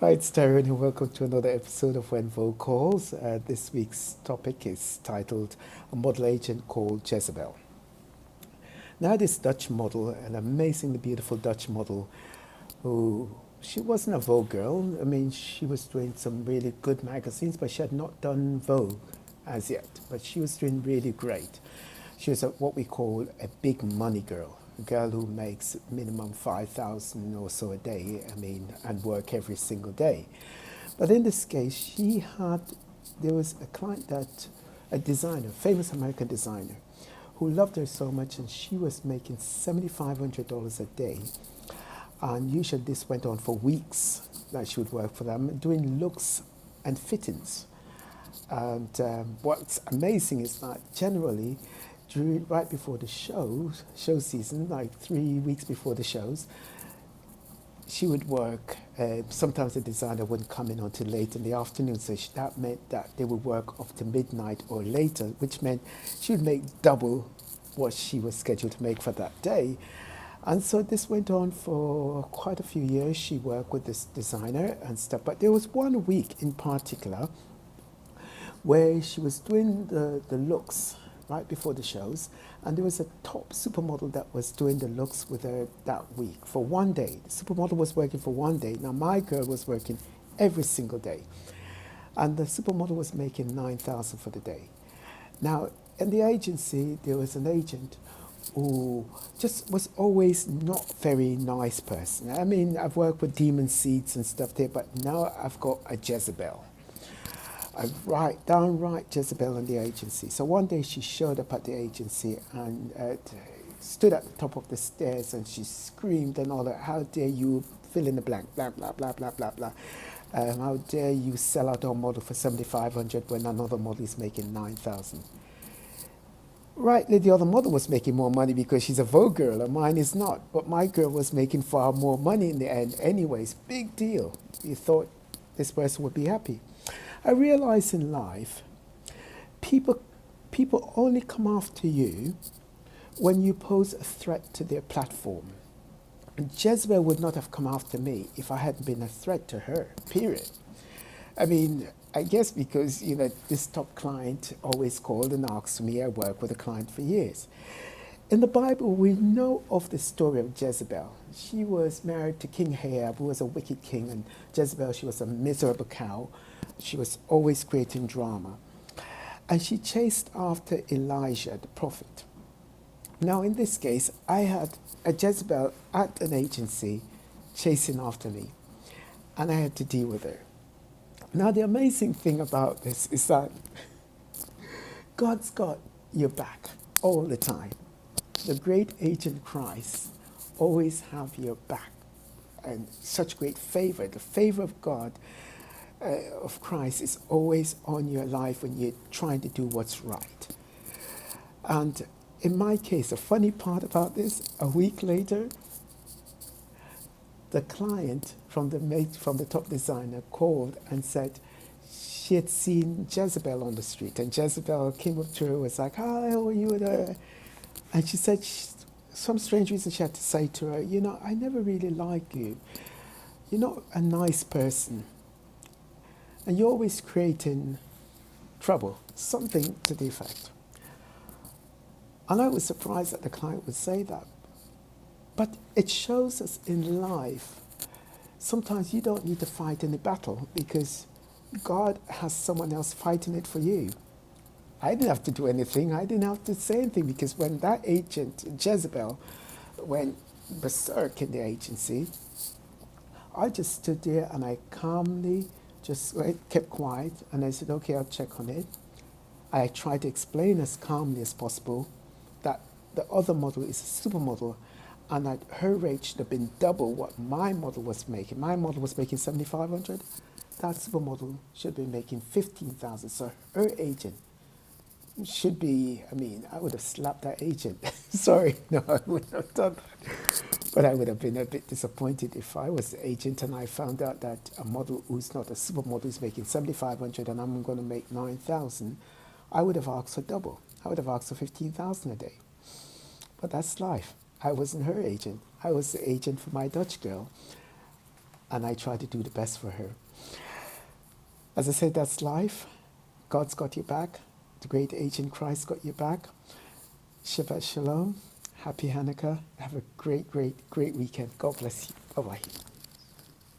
Hi, it's Darren, and welcome to another episode of When Vogue Calls. This week's topic is titled A Model Agent Called Jezebel. Now, this Dutch model, an amazingly beautiful Dutch model, who she wasn't a Vogue girl. I mean, she was doing some really good magazines, but she had not done Vogue as yet. But she was doing really great. She was what we call a big money girl, a girl who makes minimum 5,000 or so a day. I mean, and work every single day. But in this case, there was a client a designer, famous American designer, who loved her so much, and she was making $7,500 a day. And usually this went on for weeks that she would work for them, doing looks and fittings. And what's amazing is that generally, right before the show season, like 3 weeks before the shows, she would work. Sometimes the designer wouldn't come in until late in the afternoon, so that meant that they would work up to midnight or later, which meant she would make double what she was scheduled to make for that day. And so this went on for quite a few years. She worked with this designer and stuff, but there was one week in particular where she was doing the looks right before the shows, and there was a top supermodel that was doing the looks with her that week for one day. The supermodel was working for one day. Now my girl was working every single day, and the supermodel was making 9,000 for the day. Now in the agency there was an agent who just was always not very nice person. I mean, I've worked with demon seeds and stuff there, but now I've got a Jezebel. Downright Jezebel in the agency. So one day she showed up at the agency and stood at the top of the stairs, and she screamed and all that. How dare you fill in the blank, blah, blah, blah, blah, blah, blah. How dare you sell out our model for 7,500 when another model is making 9,000. Rightly, the other model was making more money because she's a Vogue girl and mine is not. But my girl was making far more money in the end anyways. Big deal. You thought this person would be happy. I realize in life, people, people only come after you when you pose a threat to their platform. And Jezebel would not have come after me if I hadn't been a threat to her, period. I mean, I guess because, this top client always called and asked me. I worked with a client for years. In the Bible, we know of the story of Jezebel. She was married to King Ahab, who was a wicked king, and Jezebel, she was a miserable cow. She was always creating drama. And she chased after Elijah, the prophet. Now, in this case, I had a Jezebel at an agency chasing after me, and I had to deal with her. Now, the amazing thing about this is that God's got your back all the time. The great agent Christ always have your back, and such great favor. The favor of God, of Christ, is always on your life when you're trying to do what's right. And in my case, the funny part about this, a week later, the client from the top designer called and said she had seen Jezebel on the street, and Jezebel came up to her and was like, "Hi, how are you there?" And she said, some strange reason she had to say to her, "I never really like you. You're not a nice person, and you're always creating trouble," something to the effect. And I was surprised that the client would say that. But it shows us in life, sometimes you don't need to fight any battle because God has someone else fighting it for you. I didn't have to do anything. I didn't have to say anything, because when that agent, Jezebel, went berserk in the agency, I just stood there and I calmly just kept quiet, and I said, "Okay, I'll check on it." I tried to explain as calmly as possible that the other model is a supermodel, and that her rate should have been double what my model was making. My model was making 7,500. That supermodel should be making 15,000. So her agent should be, I would have slapped that agent. Sorry, no, I wouldn't have done that. But I would have been a bit disappointed if I was the agent and I found out that a model who's not a supermodel is making 7,500 and I'm going to make 9,000. I would have asked for double. I would have asked for 15,000 a day. But that's life. I wasn't her agent. I was the agent for my Dutch girl. and I try to do the best for her. As I said, that's life. God's got your back. The great agent Christ got your back. Shabbat Shalom. Happy Hanukkah. Have a great, great, great weekend. God bless you. Bye-bye.